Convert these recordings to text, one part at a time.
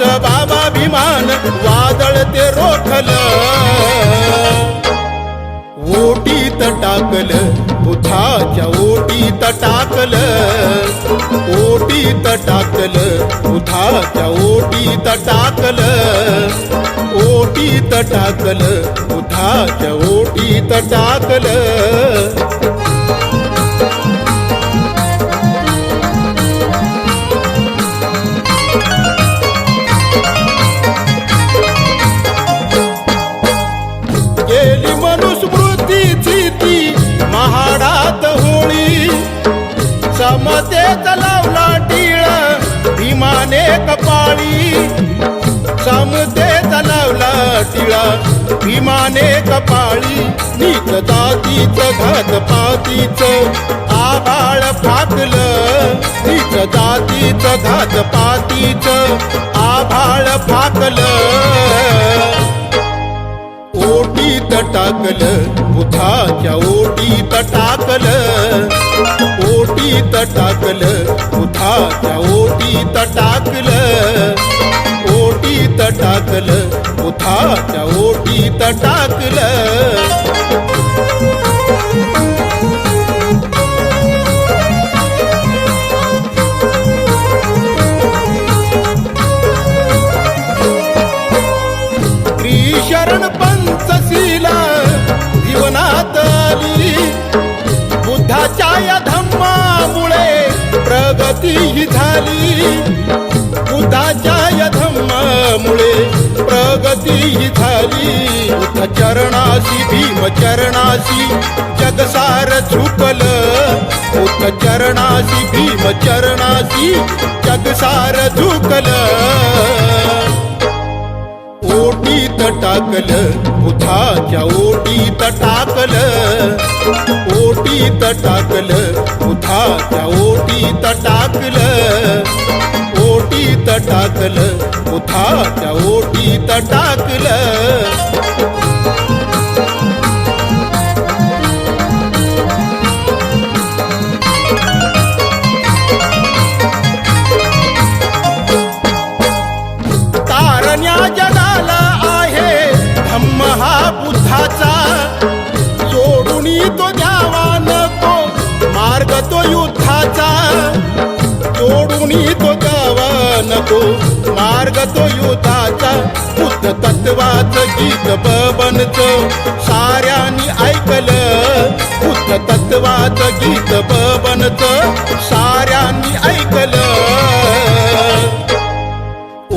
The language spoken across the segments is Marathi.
धर्माचं बाबाभिमान वादळ ते रोखलं. ओटीत टाकलं बुधाच्या ओटीत टाकलं. ओटीत टाकलं बुधाच्या ओटीत टाकलं. ओटीत टाकलं बुधाच्या ओटीत टाकलं. गेली मनुस्मृतीची ती महाडात होळी. समतेचा लावला टिळ भीमाने कपाळी. समतेचा लावला टिळा भीमाने कपाळी. नीच जातीचं घात पातीचं आभाळ फाकलं. नीच जातीचं घात पातीचं आभाळ फाकलं. ओटीत टाकलं बुधाच्या ओटीत टाकलं. ओटीत टाकलं बुधाच्या ओटीत टाकलं. ओटीत टाकलं बुधाच्या ओटीत टाकलं. शरण पंचशीला जीवनात आली. बुद्धाच्या या धम्मामुळे प्रगती ही झाली. बुद्धाच्या या धम्मामुळे प्रगती ही झाली. बुद्ध चरणाशी भीम चरणाशी जगसार झुकलं. बुद्ध चरणाशी भीम चरणाशी जगसार झुकलं. ओटीत टाकलं बुधाच्या ओटीत टाकलं. ओटीत टाकलं बुधाच्या ओटीत टाकलं. ओटीत टाकलं बुधाच्या ओटीत टाकलं. तारण्या जगाला आहे धम्म हा बुद्धाचा. सोडून तो द्यावा नको मार्ग तो युद्धाचा. सोडून तो द्यावा नको मार्ग तो युद्धाचा. बुद्ध तत्वाचं गीत बबनचं साऱ्यांनी ऐकलं. बुद्ध तत्वाचं गीत बबनचं साऱ्यांनी ऐकलं.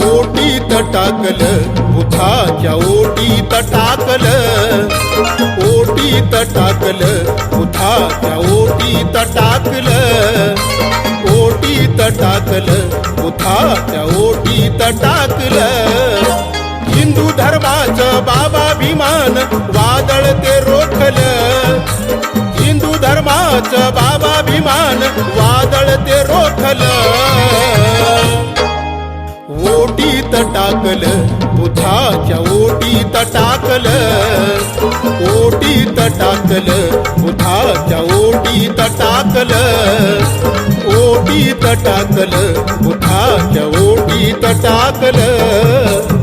ओटीत टाकलं बुधाच्या ओटीत टाकलं. ओटीत टाकलं बुधाच्या ओटीत टाकलं. ओटीत टाकलं बुधाच्या ओटीत टाकलं. हिंदू धर्माचं बाबाभिमान वादळ ते रोखलं. हिंदू धर्माचं बाबाभिमान वादळ ते रोखलं. ओटीत टाकलं बुधाच्या ओटीत टाकलं. ओटीत टाकलं बुधाच्या ओटीत टाकलं. ओटीत टाकलं बुधाच्या ओटीत टाकलं.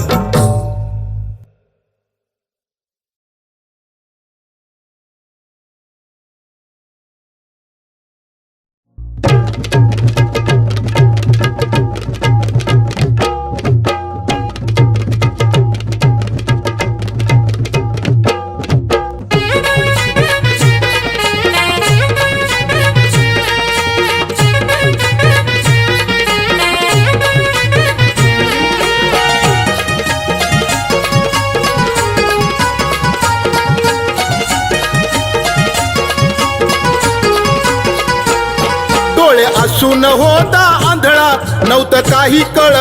असून होता आंधळा नव्हतं काही कळ.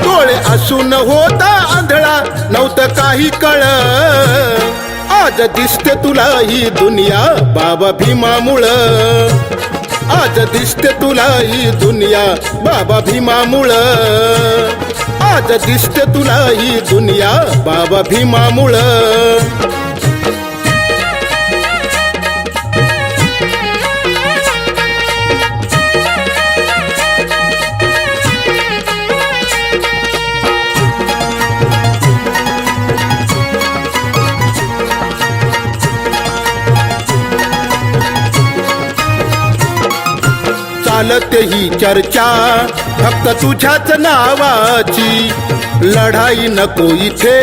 डोळे असून होता आंधळा नव्हतं काही कळ. आज दिसते तुला ही दुनिया बाबा भीमामुळं. आज दिसते तुला ही दुनिया बाबा भीमामुळं. आज दिसते तुला ही दुनिया बाबा भीमामुळं. चालते ही चर्चा फक्त तुझ्याच नावाची, लढाई नको इथे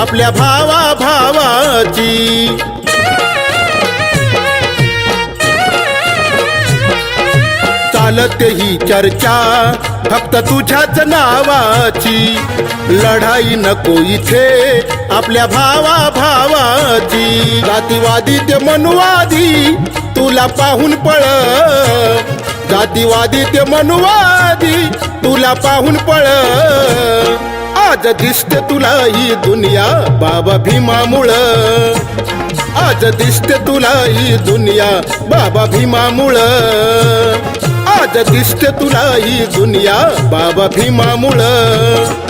आपल्या भावा भावाची. चालते ही चर्चा फक्त तुझ्याच नावाची, लढाई नको इथे आपल्या भावा भावाची. जातीवादी ते मनुवादी तुला पाहून पळ, जातीवादी ते मनुवादी तुला पाहून पळ. आज दिसते तुला ही दुनिया बाबा भीमामुळं, आज दिसते तुला ही दुनिया बाबा भीमामुळं, आज दिसते तुला ही दुनिया बाबा भीमामुळं.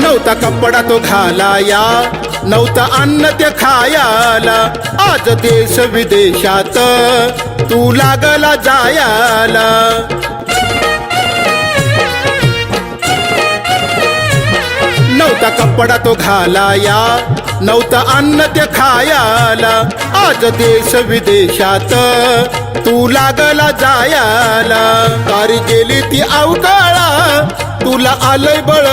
नव्हता कपडा तो घालाया, नव्हता अन्न ते खायाला, आज देश विदेशात तू लागला जायाला. नव्हता कपडा तो घालाया, नव्हता अन्न ते खायाला, आज देश विदेशात तू लागला जायाला. सारी गेली ती अवकाळा तुला आलंय बळ,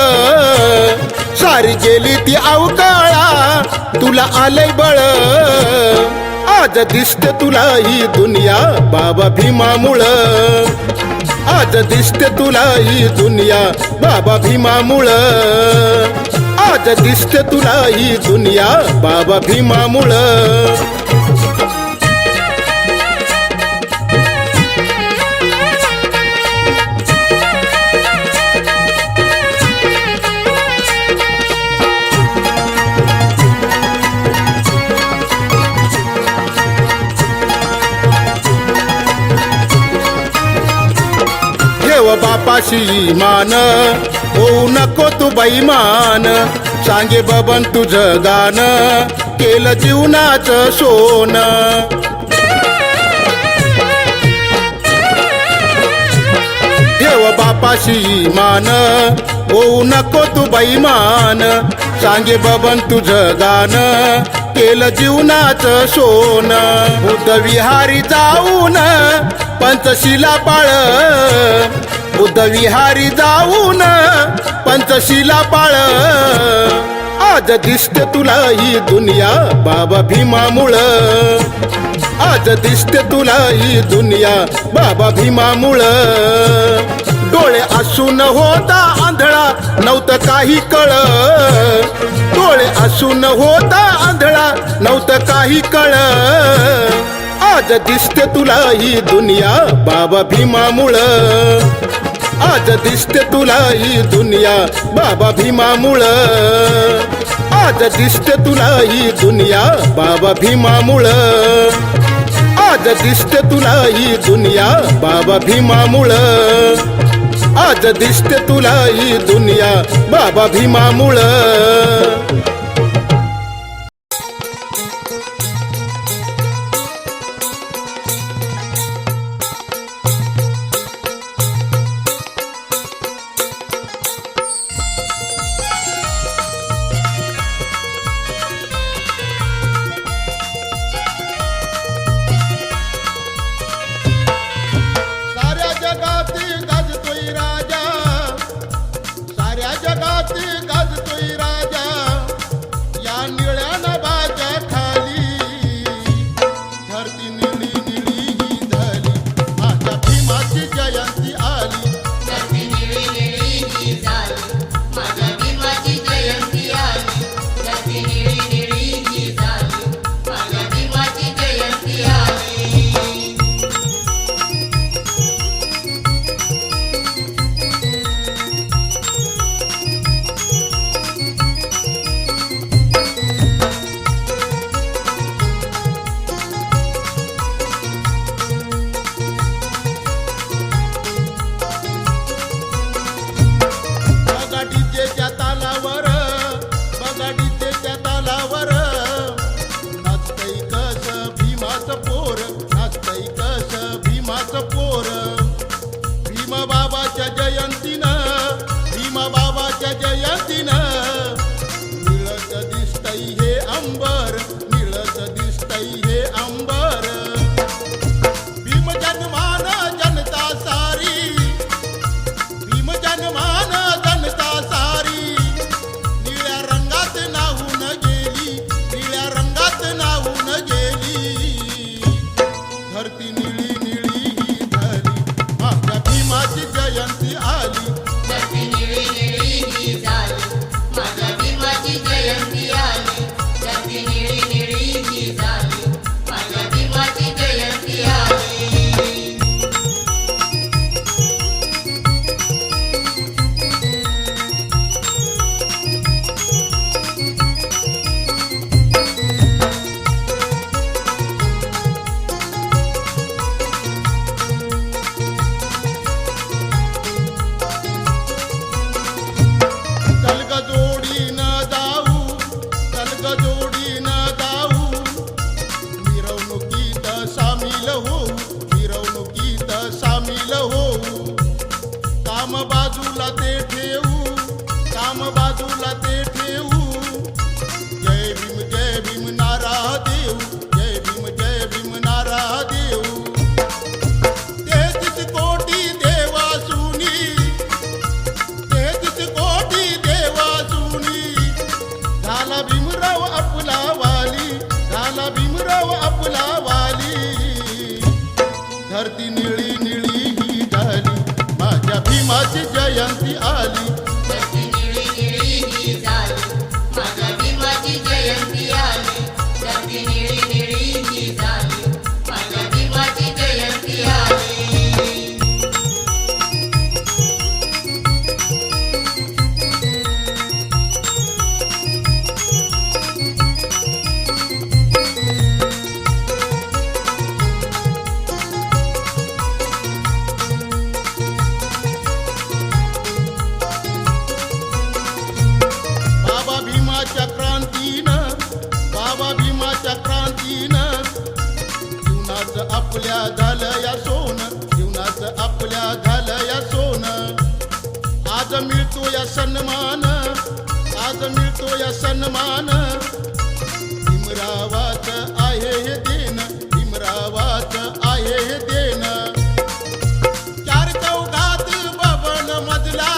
सारी गेली ती अवकाळा तुला आलंय बळ. आज दिसते तुला ही दुनिया बाबा भीमामुळं, आज दिसते तुला ही दुनिया बाबा भीमामुळं, आज दिसते तुला ही दुनिया बाबा भीमामुळं. बापाशी मान होऊ नको तू बैमान, सांगे बबन तुझं गाणं केलं जीवनाचं सोन. देव बापाशी मान होऊ नको तू बैमान, सांगे बबन तुझं गाणं केलं जीवनाचं सोन. बुद्ध विहारी जाऊन पंचशिला पाळ, बुद्ध विहारी जाऊन पंचशिला पाळ. आज दिसते तुला ही दुनिया बाबा भीमामुळं, आज दिसते तुला ही दुनिया बाबा भीमामुळं. डोळे असून होता आंधळा नव्हतं काही कळ, डोळे असून होता आंधळा नव्हतं काही कळ. आज दिसते तुला ही दुनिया बाबा भीमामुळं, आज दिसते तुला ही दुनिया बाबा भीमामुळं, आज दिसते तुला ही दुनिया बाबा भीमामुळं, आज दिसते तुला ही दुनिया बाबा भीमामुळं, आज दिसते तुला ही दुनिया बाबा भीमामुळं. जगात गाजतोय राजा, असा भीमराव आपला वाली. धरती निळी निळी ही झाली, माझ्या भीमाची जयंती आली. धरती निळी निळी ही झाली, माझ्या भीमाची जयंती आली. धरती निळी निळी ही झाली, माझ्या भीमाची जयंती आली. बाबा भीमाच्या क्रांतीनं, बाबा भीमाच्या क्रांतीनं जीवनाचं आपल्या झालं या सोनं, जीवनाचं आपल्या झालं या सोनं. आज मिळतो या सन्मान, आज मिळतो या सन्मान. भीमरावाचं आहे हे देणं, भीमरावाचं आहे हे देणं. चार चौघात बबन मजला,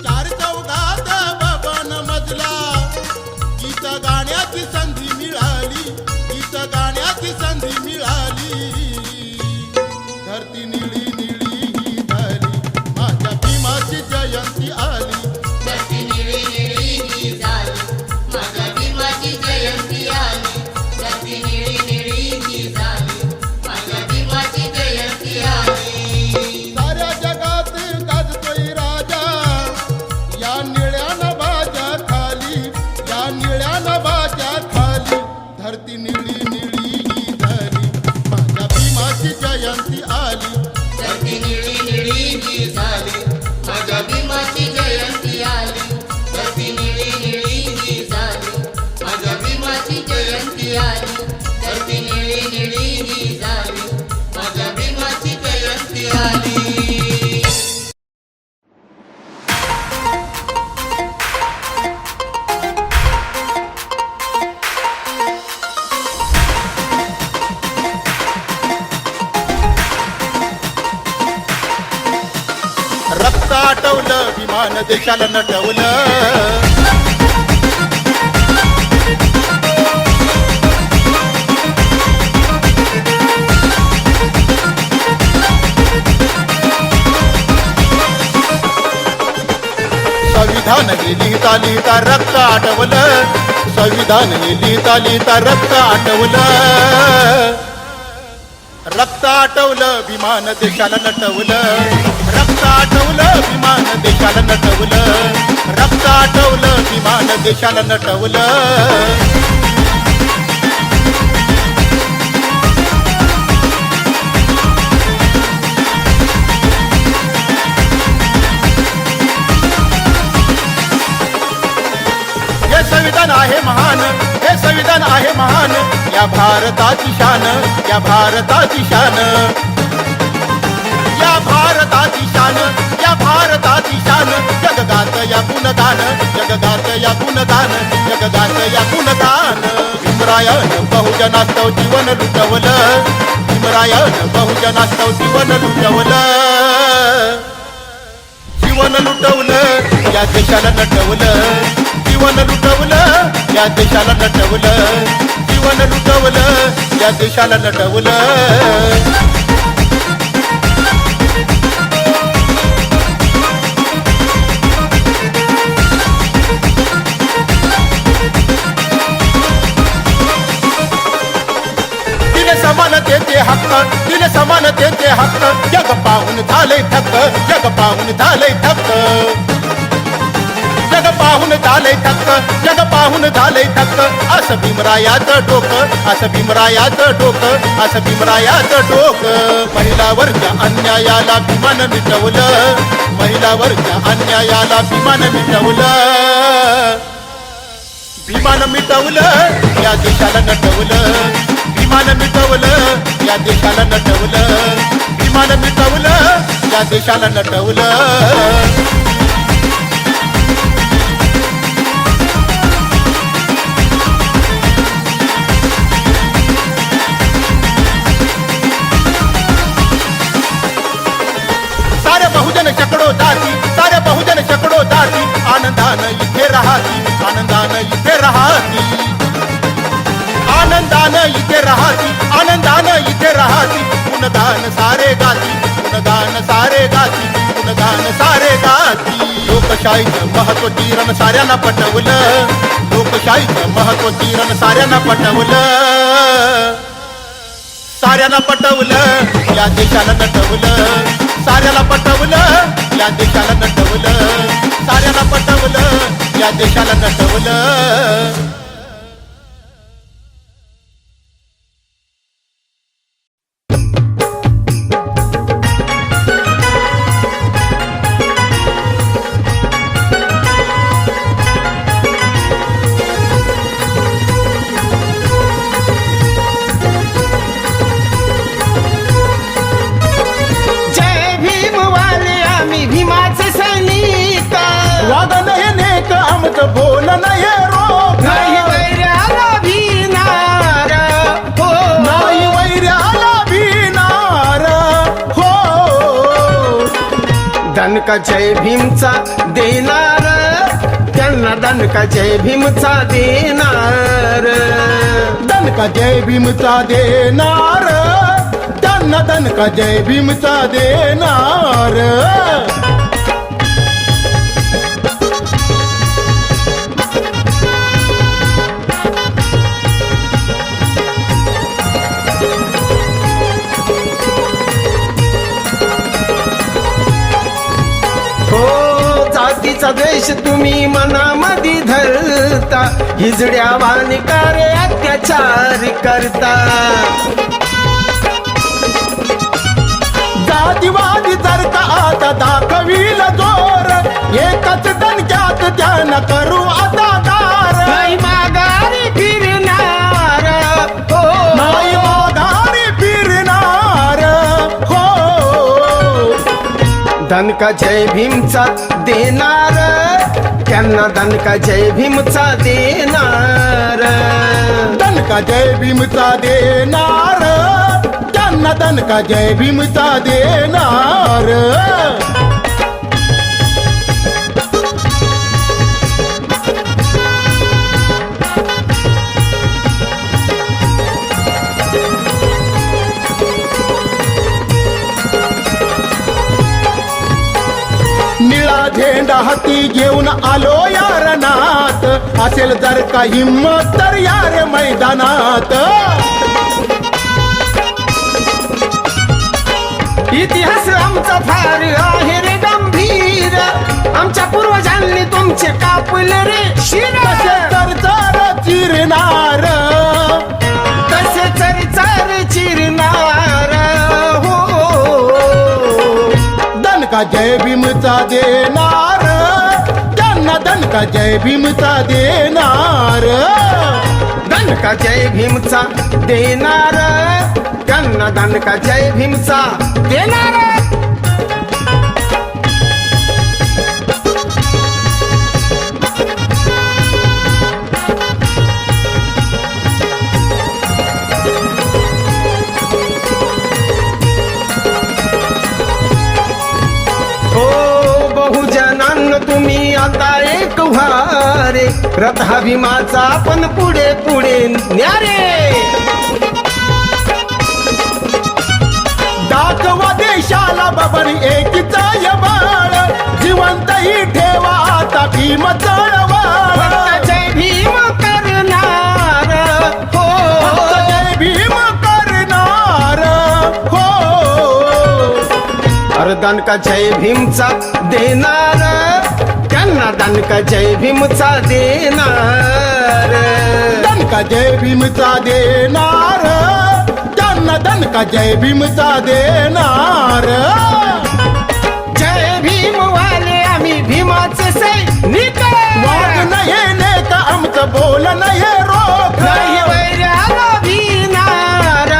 चार चौघात बबन मजला. गीत गाण्याची संधी मिळाली, गीत गाण्याची संधी मिळाली. धरती निळी निळी ही झाली, माझ्या भीमाची जयंती आली. धरती निळी निळी ही झाली, माझ्या भीमाची जयंती आली. धरती निळी निळी ही झाली, माझ्या भीमाची जयंती आली. साऱ्या जगात गाजतोय राजा, या निळ्या नभाच्या खाली, या निळ्या नभाच्या खाली. धरती निळी निळी ही झाली, माझ्या भीमाची जयंती आली. धरती निळी निळी ही झाली, माझ्या भीमाची जयंती आली. धरती निळी निळी ही झाली, माझ्या भीमाची जयंती आली. धरती निळी निळी ही झाली, माझ्या भीमाची जयंती आली. रक्त आटवलं, विमान देशाला नटवलं. संविधान हे लिहिता लिहिता रक्त आटवलं, संविधान हे लिहिता लिहिता रक्त आटवलं. रक्त आटवलं, विमान देशाला नटवलं. रक्त आटवलं, विमान देशाला नटवलं. रक्त आटवलं, विमान देशाला नटवलं. हे संविधान आहे महान, हे संविधान आहे महान. या भारताची शान, या भारताची शान. या भारताची शान, या भारताची शान. जगगात या गुणगान, जगगात या गुणगान, जगगात या गुणगान. भीमरायानं बहुजनास्तव जीवन लुटवलं, भीमरायानं बहुजनास्तव जीवन लुटवलं. जीवन लुटवलं, या देशाला नटवलं. जीवन लुटवलं, या देशाला नटवलं. जीवन लुटवलं, या देशाला नटवलं. समानतेचे हक्क, दिले समानतेचे हक्क. जग पाहून झाले थक्क, जग पाहून झाले थक्क. जग पाहून झाले थक्क, जग पाहून झाले थक्क. असं भीमरायाचं डोकं, असं भीमरायाचं डोकं, असं भीमरायाचं डोकं. महिलावरच्या अन्यायाला भीमान मिटवलं, महिलावरच्या अन्यायाला भीमान मिटवलं. भीमान मिटवलं, या देशाला नटवलं. भीमान मिटवलं, या देशाला नटवलं. भीमान मिटवलं, या देशाला नटवलं. सारे बहुजन शेकडो जाती, सारे बहुजन शेकडो जाती. आनंदानं इथे राहती, आनंदानं इथे राहती. आनंदानं इथे राहती, आनंदानं इथे राहती, गुणगान सारे गाती, गुणगान सारे गाती, गुणगान सारे गाती. लोकशाहीचं महत्व किरण साऱ्यांना पटवलं, लोकशाहीचं महत्व किरण साऱ्यांना पटवलं, साऱ्यांना पटवलं, या देशाला नटवलं, साऱ्याला पटवलं, या देशाला नटवलं, साऱ्यांना पटवलं, या देशाला नटवलं. बोल नाही रोग नाही वैऱ्याला भिनार हो, नाही वैऱ्याला भिनार हो. दणका जय भीमचा देणार, त्यांना दणका जय भीमचा देणार, दणका जय भीमचा देणार, त्यांना दणका जय भीमचा देणार. जातीचा द्वेष तुम्ही मनामध्ये धरता, हिजड्या वानिकारे अत्याचार करता. जातीवादी जर का आता दाखवील जोर, एकच दणक्यात त्यानं करू आता गार. नाही माघारी फिरणार हो, नाही माघारी फिरणार हो. दणका जय भीमचा देणार, त्यांना दणका जय भीमचा देणार, दणका जय भीमचा देणार, त्यांना दणका जय भीमचा देणार. निळा झेंडा हाती घेऊन आलो या रणात, असेल जर का हिम्मत तर या रे मैदानात. इतिहास आमचा फार आहे रे गंभीर, आमच्या पूर्वजांनी तुमचे कापले रे शिर. कसे चरचर चिरणार, कसे चरचर चिरणार हो. दणका जय भीमचा देणार, त्यांना दणका जय भीमचा देणार. दणका जय भीमचा देणार, त्यांना दणका जय भीमचा देणार. तुम्ही आता एक व्हारे, रथा भीमाचा पण पुढे पुढे न्यारे. दाखवा देशाला बबन एकीचा यबाळ, जिवंतही ठेवा आता भीम चळवळ. जय भीम करणार हो, जय भीम करणार हो. अरे दणका जय भीमचा देणार, त्यांना दणका जय भीमचा देणार, दणका जय भीमचा देणार, त्यांना दणका जय भीमचा देणार. जय भीम वाले आम्ही भीमाचे सैनिक, वाद नाही नेक आमचं बोल नाही रोख, नाही वैऱ्याला भिनार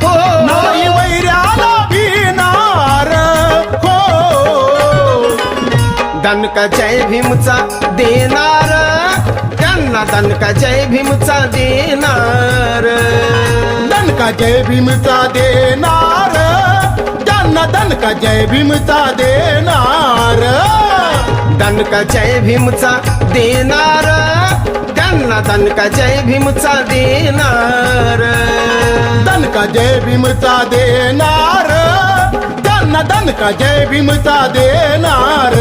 हो, नाही वैऱ्याला भिनार हो. दणका जय भीमचा देणार, त्यांना दणका जय भीमचा देणार, दणका जय भीमचा देणार, त्यांना दणका जय भीमचा देणार. दणका जय भीमचा देणार, त्यांना दणका जय भीमचा देणार. दणका जय भीमचा देणार, त्यांना दणका जय भीमचा देणार.